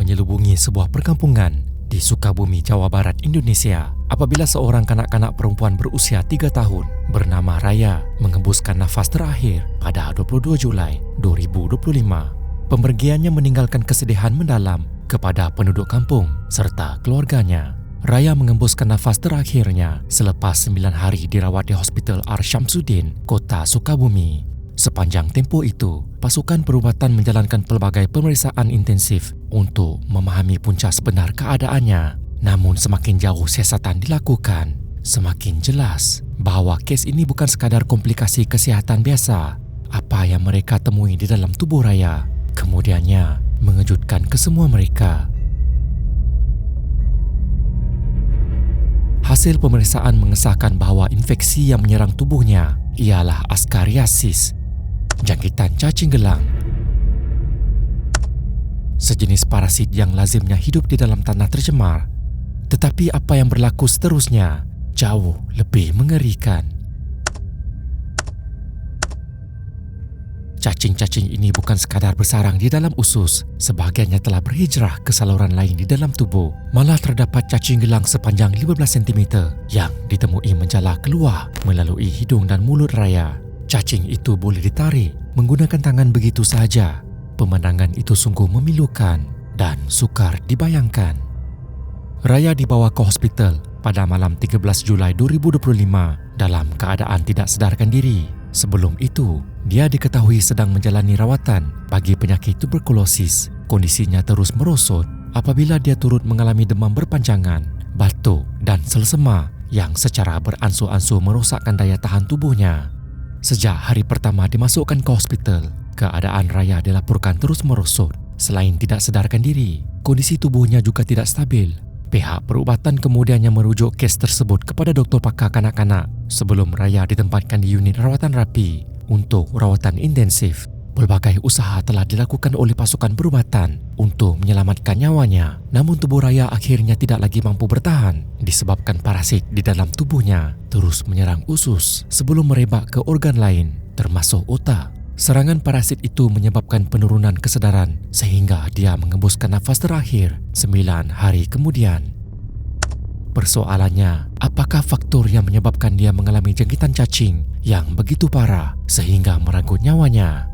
menyelubungi sebuah perkampungan di Sukabumi, Jawa Barat, Indonesia apabila seorang kanak-kanak perempuan berusia 3 tahun bernama Raya mengembuskan nafas terakhir pada 22 Julai 2025. Pemergiannya meninggalkan kesedihan mendalam kepada penduduk kampung serta keluarganya. Raya mengembuskan nafas terakhirnya selepas 9 hari dirawat di Hospital R. Syamsuddin, Kota Sukabumi. Sepanjang tempoh itu, pasukan perubatan menjalankan pelbagai pemeriksaan intensif untuk memahami punca sebenar keadaannya. Namun semakin jauh siasatan dilakukan, semakin jelas bahawa kes ini bukan sekadar komplikasi kesihatan biasa. Apa yang mereka temui di dalam tubuh Raya kemudiannya mengejutkan kesemua mereka. Hasil pemeriksaan mengesahkan bahawa infeksi yang menyerang tubuhnya ialah Ascariasis, jangkitan cacing gelang. Sejenis parasit yang lazimnya hidup di dalam tanah tercemar. Tetapi apa yang berlaku seterusnya jauh lebih mengerikan. Cacing-cacing ini bukan sekadar bersarang di dalam usus, sebahagiannya telah berhijrah ke saluran lain di dalam tubuh. Malah terdapat cacing gelang sepanjang 15 cm yang ditemui menjala keluar melalui hidung dan mulut Raya. Cacing itu boleh ditarik menggunakan tangan begitu sahaja. Pemandangan itu sungguh memilukan dan sukar dibayangkan. Raya dibawa ke hospital pada malam 13 Julai 2025 dalam keadaan tidak sadarkan diri. Sebelum itu, dia diketahui sedang menjalani rawatan bagi penyakit tuberkulosis. Kondisinya terus merosot apabila dia turut mengalami demam berpanjangan, batuk dan selsema yang secara beransur-ansur merosakkan daya tahan tubuhnya. Sejak hari pertama dimasukkan ke hospital, keadaan Raya dilaporkan terus merosot. Selain tidak sadarkan diri, kondisi tubuhnya juga tidak stabil. Pihak perubatan kemudiannya merujuk kes tersebut kepada doktor pakar kanak-kanak sebelum Raya ditempatkan di unit rawatan rapi untuk rawatan intensif. Pelbagai usaha telah dilakukan oleh pasukan perubatan untuk menyelamatkan nyawanya, namun tubuh Raya akhirnya tidak lagi mampu bertahan disebabkan parasit di dalam tubuhnya terus menyerang usus sebelum merebak ke organ lain termasuk otak. Serangan parasit itu menyebabkan penurunan kesedaran sehingga dia mengembuskan nafas terakhir 9 hari kemudian. Persoalannya, apakah faktor yang menyebabkan dia mengalami jangkitan cacing yang begitu parah sehingga merenggut nyawanya?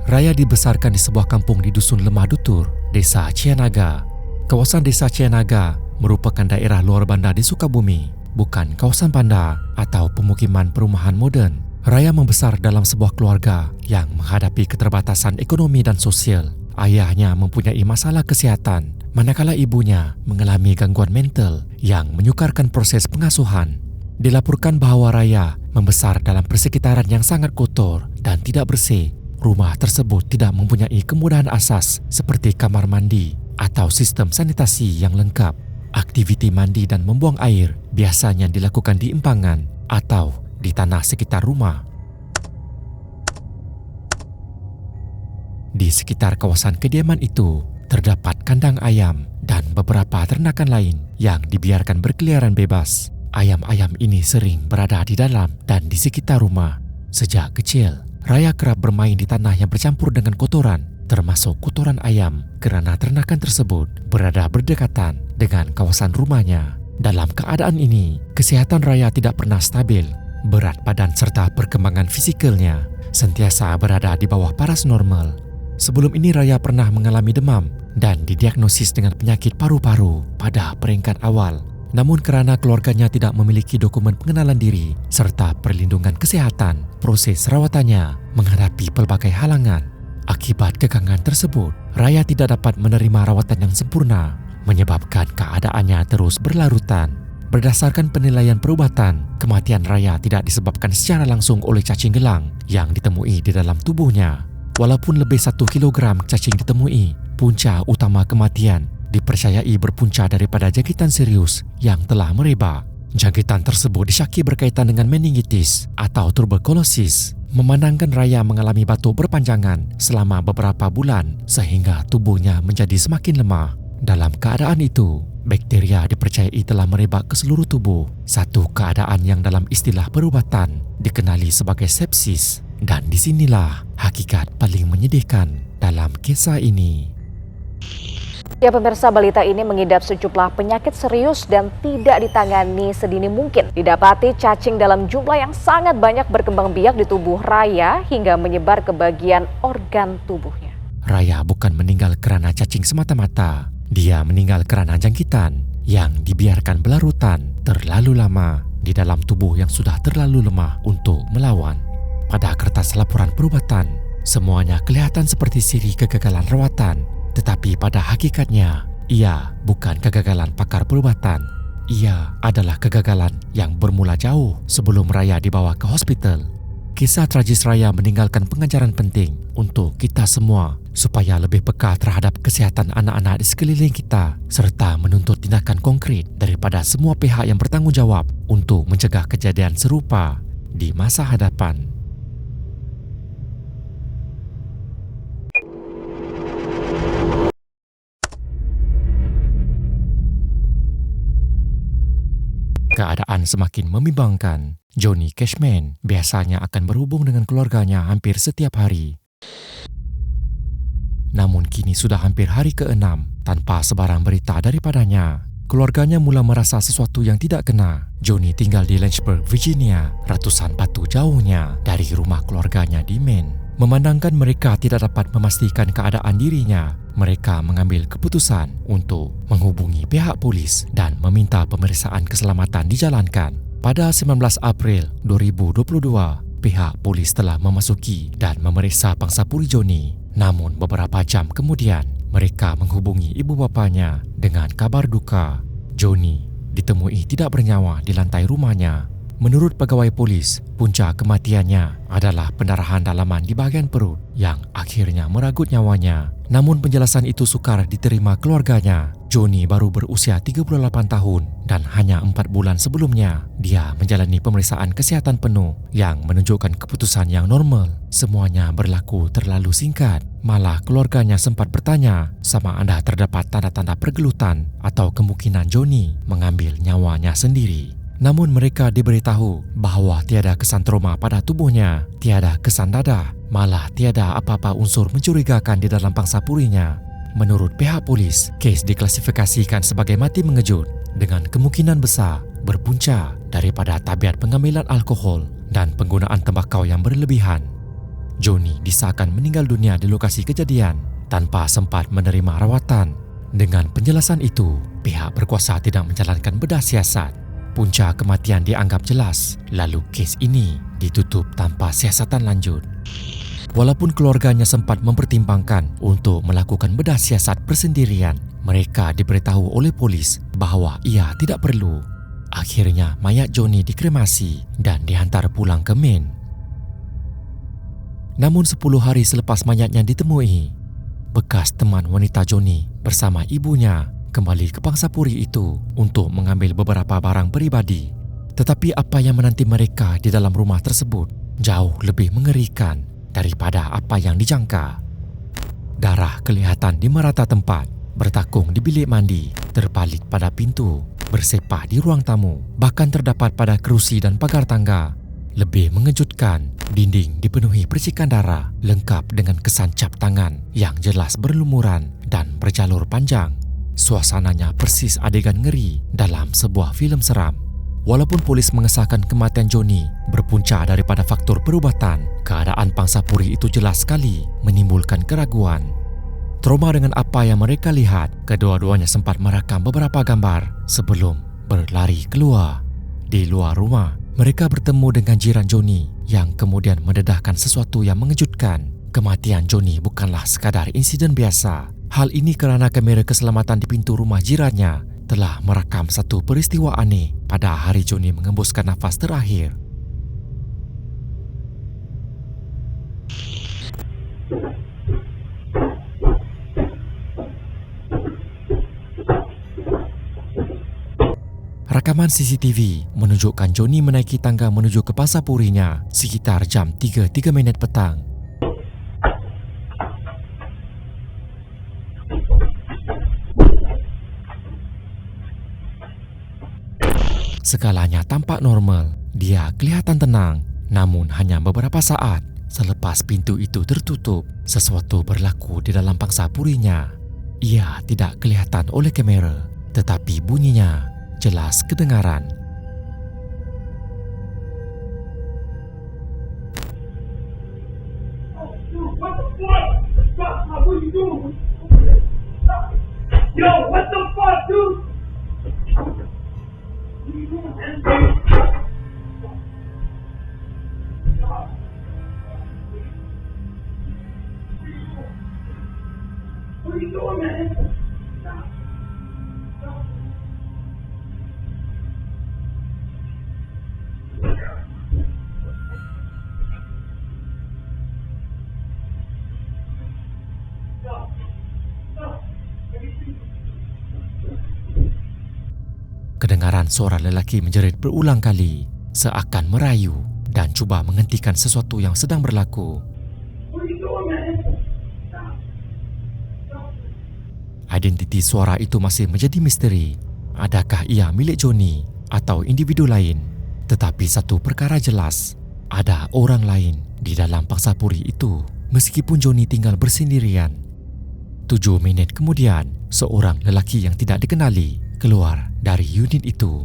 Raya dibesarkan di sebuah kampung di Dusun Lemah Dutur, Desa Cianaga. Kawasan Desa Cianaga merupakan daerah luar bandar di Sukabumi, bukan kawasan bandar atau pemukiman perumahan moden. Raya membesar dalam sebuah keluarga yang menghadapi keterbatasan ekonomi dan sosial. Ayahnya mempunyai masalah kesihatan, manakala ibunya mengalami gangguan mental yang menyukarkan proses pengasuhan. Dilaporkan bahawa Raya membesar dalam persekitaran yang sangat kotor dan tidak bersih. Rumah tersebut tidak mempunyai kemudahan asas seperti kamar mandi atau sistem sanitasi yang lengkap. Aktiviti mandi dan membuang air biasanya dilakukan di empangan atau di tanah sekitar rumah. Di sekitar kawasan kediaman itu terdapat kandang ayam dan beberapa ternakan lain yang dibiarkan berkeliaran bebas. Ayam-ayam ini sering berada di dalam dan di sekitar rumah. Sejak kecil, Raya kerap bermain di tanah yang bercampur dengan kotoran, termasuk kotoran ayam, kerana ternakan tersebut berada berdekatan dengan kawasan rumahnya. Dalam keadaan ini, kesihatan Raya tidak pernah stabil. Berat badan serta perkembangan fisikalnya sentiasa berada di bawah paras normal. Sebelum ini Raya pernah mengalami demam dan didiagnosis dengan penyakit paru-paru pada peringkat awal. Namun kerana keluarganya tidak memiliki dokumen pengenalan diri serta perlindungan kesihatan, proses rawatannya menghadapi pelbagai halangan. Akibat kekangan tersebut, Raya tidak dapat menerima rawatan yang sempurna, menyebabkan keadaannya terus berlarutan. Berdasarkan penilaian perubatan, kematian Raya tidak disebabkan secara langsung oleh cacing gelang yang ditemui di dalam tubuhnya. Walaupun lebih 1 kilogram cacing ditemui, punca utama kematian dipercayai berpunca daripada jangkitan serius yang telah merebak. Jangkitan tersebut disyaki berkaitan dengan meningitis atau tuberkulosis. Memandangkan Raya mengalami batuk berpanjangan selama beberapa bulan sehingga tubuhnya menjadi semakin lemah. Dalam keadaan itu, bakteria dipercayai telah merebak ke seluruh tubuh, satu keadaan yang dalam istilah perubatan dikenali sebagai sepsis. Dan disinilah hakikat paling menyedihkan dalam kisah ini. Ya pemirsa, balita ini mengidap sejumlah penyakit serius dan tidak ditangani sedini mungkin. Didapati cacing dalam jumlah yang sangat banyak berkembang biak di tubuh Raya hingga menyebar ke bagian organ tubuhnya. Raya bukan meninggal karena cacing semata-mata. Dia meninggal karena jangkitan yang dibiarkan berlarutan terlalu lama di dalam tubuh yang sudah terlalu lemah untuk melawan. Pada kertas laporan perubatan, semuanya kelihatan seperti siri kegagalan rawatan. Tetapi pada hakikatnya, ia bukan kegagalan pakar perubatan. Ia adalah kegagalan yang bermula jauh sebelum Raya dibawa ke hospital. Kisah tragis Raya meninggalkan pengajaran penting untuk kita semua supaya lebih peka terhadap kesihatan anak-anak di sekeliling kita serta menuntut tindakan konkret daripada semua pihak yang bertanggung jawab untuk mencegah kejadian serupa di masa hadapan. Keadaan semakin membimbangkan. Johnny Cashman biasanya akan berhubung dengan keluarganya hampir setiap hari. Namun kini sudah hampir hari ke-6 tanpa sebarang berita daripadanya. Keluarganya mula merasa sesuatu yang tidak kena. Johnny tinggal di Lynchburg, Virginia, ratusan batu jauhnya dari rumah keluarganya di Maine. Memandangkan mereka tidak dapat memastikan keadaan dirinya, mereka mengambil keputusan untuk menghubungi pihak polis dan meminta pemeriksaan keselamatan dijalankan. Pada 19 April 2022, pihak polis telah memasuki dan memeriksa pangsapuri Johnny. Namun beberapa jam kemudian, mereka menghubungi ibu bapanya dengan kabar duka. Johnny ditemui tidak bernyawa di lantai rumahnya. Menurut pegawai polis, punca kematiannya adalah pendarahan dalaman di bahagian perut yang akhirnya meragut nyawanya. Namun penjelasan itu sukar diterima keluarganya. Johnny baru berusia 38 tahun dan hanya 4 bulan sebelumnya dia menjalani pemeriksaan kesihatan penuh yang menunjukkan keputusan yang normal. Semuanya berlaku terlalu singkat. Malah keluarganya sempat bertanya sama anda terdapat tanda-tanda pergelutan atau kemungkinan Johnny mengambil nyawanya sendiri. Namun mereka diberitahu bahawa tiada kesan trauma pada tubuhnya, tiada kesan dadah, malah tiada apa-apa unsur mencurigakan di dalam pangsapurinya. Menurut pihak polis, kes diklasifikasikan sebagai mati mengejut dengan kemungkinan besar berpunca daripada tabiat pengambilan alkohol dan penggunaan tembakau yang berlebihan. Johnny disahkan meninggal dunia di lokasi kejadian tanpa sempat menerima rawatan. Dengan penjelasan itu, pihak berkuasa tidak menjalankan bedah siasat. Punca kematian dianggap jelas, lalu kes ini ditutup tanpa siasatan lanjut. Walaupun keluarganya sempat mempertimbangkan untuk melakukan bedah siasat bersendirian, mereka diberitahu oleh polis bahawa ia tidak perlu. Akhirnya mayat Johnny dikremasi dan dihantar pulang ke Maine. Namun 10 hari selepas mayatnya ditemui, bekas teman wanita Johnny bersama ibunya kembali ke pangsapuri itu untuk mengambil beberapa barang peribadi. Tetapi apa yang menanti mereka di dalam rumah tersebut jauh lebih mengerikan daripada apa yang dijangka. Darah kelihatan di merata tempat, bertakung di bilik mandi, terpalit pada pintu, bersepah di ruang tamu, bahkan terdapat pada kerusi dan pagar tangga. Lebih mengejutkan, dinding dipenuhi percikan darah lengkap dengan kesan cap tangan yang jelas berlumuran dan berjalur panjang. Suasananya persis adegan ngeri dalam sebuah filem seram. Walaupun polis mengesahkan kematian Johnny berpunca daripada faktor perubatan, keadaan pangsapuri itu jelas sekali menimbulkan keraguan. Trauma dengan apa yang mereka lihat, kedua-duanya sempat merakam beberapa gambar sebelum berlari keluar. Di luar rumah, mereka bertemu dengan jiran Johnny yang kemudian mendedahkan sesuatu yang mengejutkan. Kematian Johnny bukanlah sekadar insiden biasa. Hal ini kerana kamera keselamatan di pintu rumah jirannya telah merakam satu peristiwa aneh pada hari Johnny mengembuskan nafas terakhir. Rakaman CCTV menunjukkan Johnny menaiki tangga menuju ke pangsapurinya sekitar jam 3.03 petang. Segalanya tampak normal. Dia kelihatan tenang. Namun hanya beberapa saat selepas pintu itu tertutup, sesuatu berlaku di dalam pangsapurinya. Ia tidak kelihatan oleh kamera, tetapi bunyinya jelas kedengaran. What the fuck? Stop! What are you doing? Yo, what the fuck, dude? What are you doing, man? What are you doing, man? Stop. Stop. Kedengaran suara lelaki menjerit berulang kali, seakan merayu dan cuba menghentikan sesuatu yang sedang berlaku. What are you doing, man? Stop. Stop. Identiti suara itu masih menjadi misteri. Adakah ia milik Johnny atau individu lain? Tetapi satu perkara jelas, ada orang lain di dalam pangsapuri itu, meskipun Johnny tinggal bersendirian. 7 minit kemudian, seorang lelaki yang tidak dikenali keluar dari unit itu.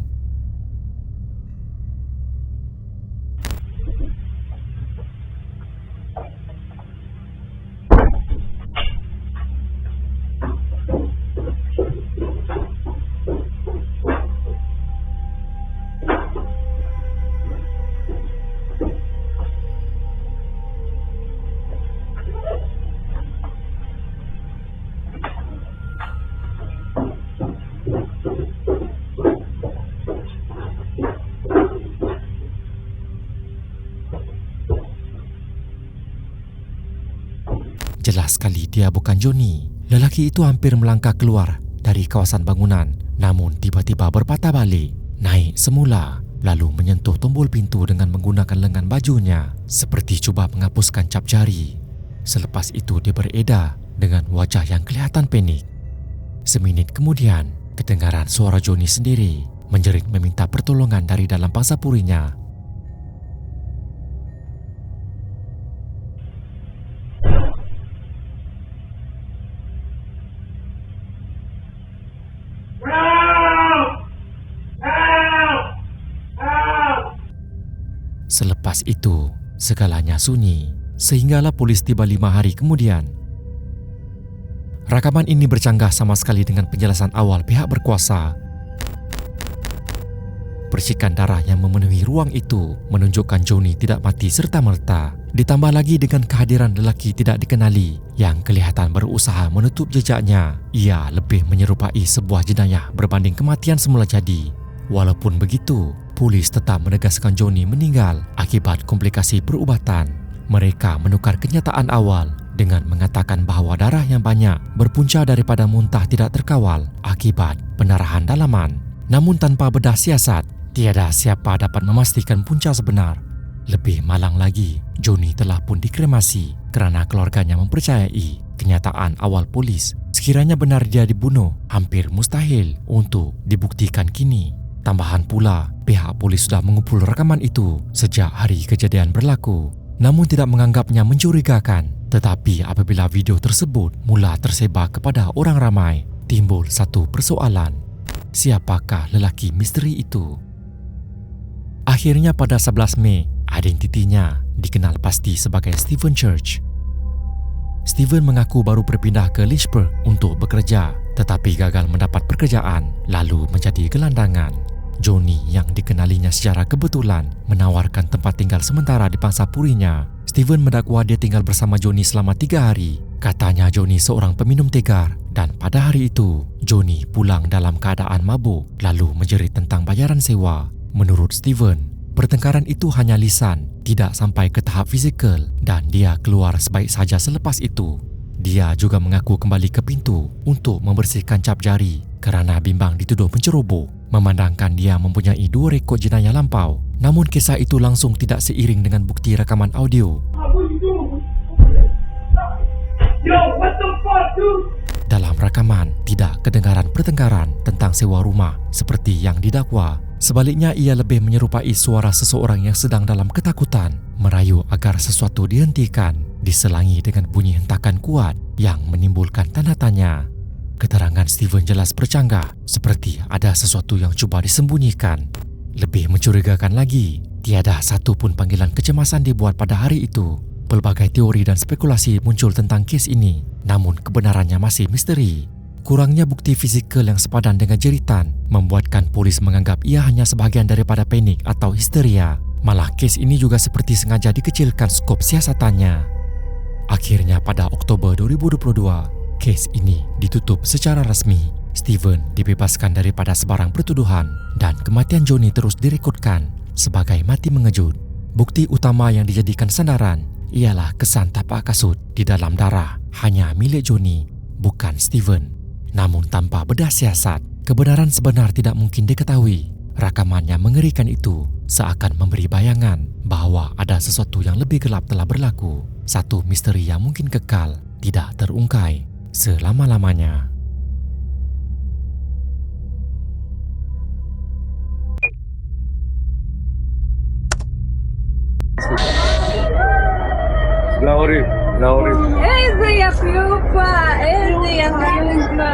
Jelas sekali dia bukan Johnny. Lelaki itu hampir melangkah keluar dari kawasan bangunan, namun tiba-tiba berpatah balik, naik semula, lalu menyentuh tombol pintu dengan menggunakan lengan bajunya, seperti cuba menghapuskan cap jari. Selepas itu dia beredar dengan wajah yang kelihatan panik. Seminit kemudian, kedengaran suara Johnny sendiri menjerit meminta pertolongan dari dalam pangsapurinya. Selepas itu, segalanya sunyi, sehinggalah polis tiba 5 hari kemudian. Rakaman ini bercanggah sama sekali dengan penjelasan awal pihak berkuasa. Percikan darah yang memenuhi ruang itu menunjukkan Johnny tidak mati serta-merta. Ditambah lagi dengan kehadiran lelaki tidak dikenali yang kelihatan berusaha menutup jejaknya. Ia lebih menyerupai sebuah jenayah berbanding kematian semula jadi. Walaupun begitu, polis tetap menegaskan Johnny meninggal akibat komplikasi perubatan. Mereka menukar kenyataan awal dengan mengatakan bahawa darah yang banyak berpunca daripada muntah tidak terkawal akibat pendarahan dalaman. Namun tanpa bedah siasat, tiada siapa dapat memastikan punca sebenar. Lebih malang lagi, Johnny telah pun dikremasi kerana keluarganya mempercayai kenyataan awal polis. Sekiranya benar dia dibunuh, hampir mustahil untuk dibuktikan kini. Tambahan pula, pihak polis sudah mengumpul rakaman itu sejak hari kejadian berlaku, namun tidak menganggapnya mencurigakan. Tetapi apabila video tersebut mula tersebar kepada orang ramai, timbul satu persoalan. Siapakah lelaki misteri itu? Akhirnya pada 11 Mei, identitinya dikenal pasti sebagai Stephen Church. Stephen mengaku baru berpindah ke Lynchburg untuk bekerja, tetapi gagal mendapat pekerjaan lalu menjadi gelandangan. Johnny yang dikenalinya secara kebetulan menawarkan tempat tinggal sementara di pangsapurinya. Stephen mendakwa dia tinggal bersama Johnny selama 3 hari. Katanya Johnny seorang peminum tegar dan pada hari itu Johnny pulang dalam keadaan mabuk lalu menjerit tentang bayaran sewa. Menurut Stephen, pertengkaran itu hanya lisan, tidak sampai ke tahap fizikal dan dia keluar sebaik saja selepas itu. Dia juga mengaku kembali ke pintu untuk membersihkan cap jari kerana bimbang dituduh penceroboh. Memandangkan dia mempunyai 2 rekod jenayah lampau. Namun kisah itu langsung tidak seiring dengan bukti rakaman audio. Dalam rakaman, tidak kedengaran pertengkaran tentang sewa rumah seperti yang didakwa. Sebaliknya, ia lebih menyerupai suara seseorang yang sedang dalam ketakutan, merayu agar sesuatu dihentikan, diselangi dengan bunyi hentakan kuat yang menimbulkan tanda tanya. Keterangan Steven jelas bercanggah, seperti ada sesuatu yang cuba disembunyikan. Lebih mencurigakan lagi, tiada satu pun panggilan kecemasan dibuat pada hari itu. Pelbagai teori dan spekulasi muncul tentang kes ini, namun kebenarannya masih misteri. Kurangnya bukti fizikal yang sepadan dengan jeritan membuatkan polis menganggap ia hanya sebahagian daripada panik atau histeria. Malah kes ini juga seperti sengaja dikecilkan skop siasatannya. Akhirnya pada Oktober 2022, kes ini ditutup secara resmi. Steven dibebaskan daripada sebarang pertuduhan dan kematian Johnny terus direkodkan sebagai mati mengejut. Bukti utama yang dijadikan sandaran ialah kesan tapak kasut di dalam darah hanya milik Johnny, bukan Steven. Namun tanpa bedah siasat, kebenaran sebenar tidak mungkin diketahui. Rakaman yang mengerikan itu seakan memberi bayangan bahawa ada sesuatu yang lebih gelap telah berlaku. Satu misteri yang mungkin kekal tidak terungkai selama-lamanya. Lauri. Ese ya piupa, ese ya piupa.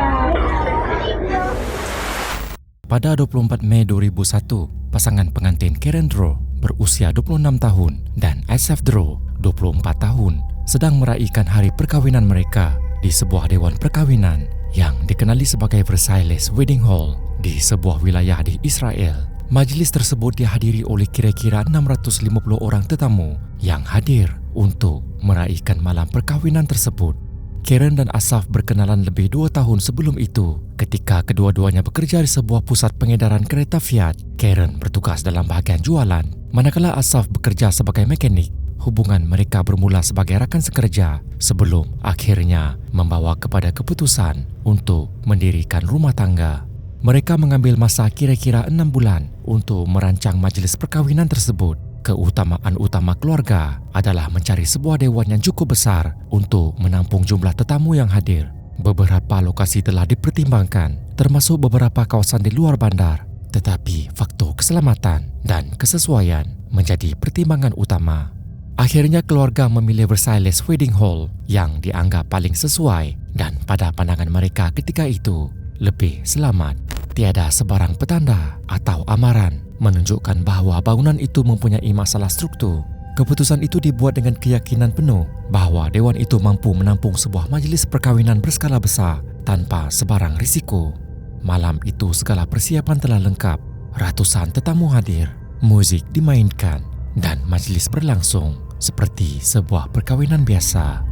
Pada 24 Mei 2001, pasangan pengantin Karen Drow berusia 26 tahun dan Asaf Drow 24 tahun sedang meraihkan hari perkawinan mereka di sebuah dewan perkawinan yang dikenali sebagai Versailles Wedding Hall di sebuah wilayah di Israel. Majlis tersebut dihadiri oleh kira-kira 650 orang tetamu yang hadir untuk meraihkan malam perkawinan tersebut. Karen dan Asaf berkenalan lebih 2 tahun sebelum itu ketika kedua-duanya bekerja di sebuah pusat pengedaran kereta Fiat. Karen bertugas dalam bahagian jualan, manakala Asaf bekerja sebagai mekanik. Hubungan mereka bermula sebagai rakan sekerja sebelum akhirnya membawa kepada keputusan untuk mendirikan rumah tangga. Mereka mengambil masa kira-kira 6 bulan untuk merancang majlis perkawinan tersebut. Keutamaan utama keluarga adalah mencari sebuah dewan yang cukup besar untuk menampung jumlah tetamu yang hadir. Beberapa lokasi telah dipertimbangkan, termasuk beberapa kawasan di luar bandar. Tetapi faktor keselamatan dan kesesuaian menjadi pertimbangan utama. Akhirnya keluarga memilih Versailles Wedding Hall yang dianggap paling sesuai dan pada pandangan mereka ketika itu lebih selamat. Tiada sebarang petanda atau amaran menunjukkan bahawa bangunan itu mempunyai masalah struktur. Keputusan itu dibuat dengan keyakinan penuh bahawa dewan itu mampu menampung sebuah majlis perkawinan berskala besar tanpa sebarang risiko. Malam itu segala persiapan telah lengkap. Ratusan tetamu hadir, muzik dimainkan dan majlis berlangsung seperti sebuah perkawinan biasa.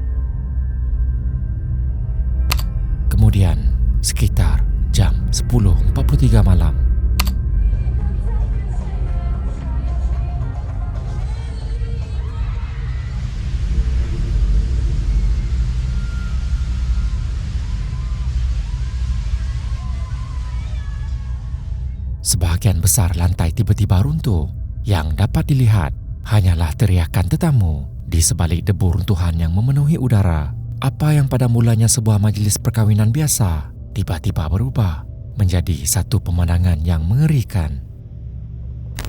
Kemudian, sekitar jam 10.43 malam, sebahagian besar lantai tiba-tiba runtuh. Yang dapat dilihat hanyalah teriakan tetamu di sebalik debu runtuhan yang memenuhi udara. Apa yang pada mulanya sebuah majlis perkawinan biasa tiba-tiba berubah menjadi satu pemandangan yang mengerikan.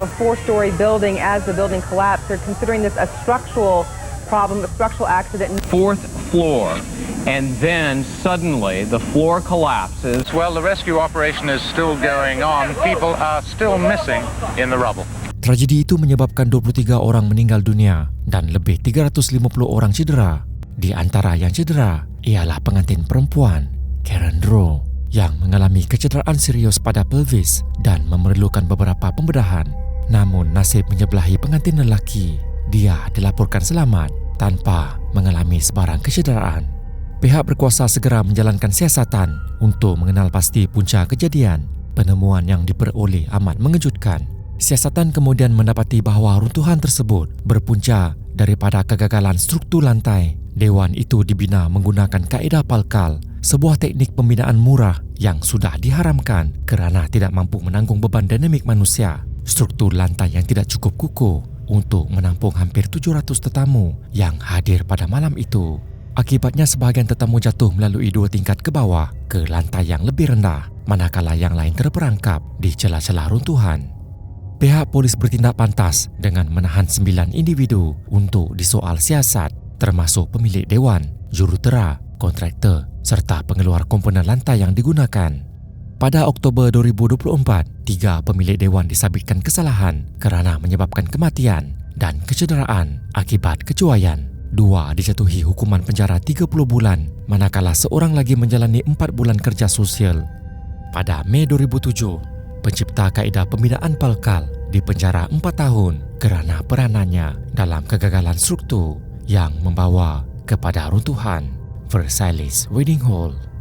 A 4-story building. As the building collapsed, they're considering this a structural problem, a structural accident. 4th floor, and then suddenly the floor collapses. Well, the rescue operation is still going on. People are still missing in the rubble. Tragedi itu menyebabkan 23 orang meninggal dunia dan lebih 350 orang cedera. Di antara yang cedera ialah pengantin perempuan Karen Drow yang mengalami kecederaan serius pada pelvis dan memerlukan beberapa pembedahan. Namun nasib menyebelahi pengantin lelaki. Dia dilaporkan selamat tanpa mengalami sebarang kecederaan. Pihak berkuasa segera menjalankan siasatan untuk mengenal pasti punca kejadian. Penemuan yang diperoleh amat mengejutkan. Siasatan kemudian mendapati bahawa runtuhan tersebut berpunca daripada kegagalan struktur lantai. Dewan itu dibina menggunakan kaedah palkal, sebuah teknik pembinaan murah yang sudah diharamkan kerana tidak mampu menanggung beban dinamik manusia. Struktur lantai yang tidak cukup kukuh untuk menampung hampir 700 tetamu yang hadir pada malam itu. Akibatnya sebahagian tetamu jatuh melalui 2 tingkat ke bawah ke lantai yang lebih rendah, manakala yang lain terperangkap di celah-celah runtuhan. Pihak polis bertindak pantas dengan menahan 9 individu untuk disoal siasat, termasuk pemilik dewan, jurutera, kontraktor serta pengeluar komponen lantai yang digunakan. Pada Oktober 2024, 3 pemilik dewan disabitkan kesalahan kerana menyebabkan kematian dan kecederaan akibat kecuaian. 2 dijatuhi hukuman penjara 30 bulan, manakala seorang lagi menjalani 4 bulan kerja sosial. Pada Mei 2007, pencipta kaedah pembinaan Palkal dipenjara 4 tahun kerana peranannya dalam kegagalan struktur yang membawa kepada runtuhan Versailles Wedding Hall.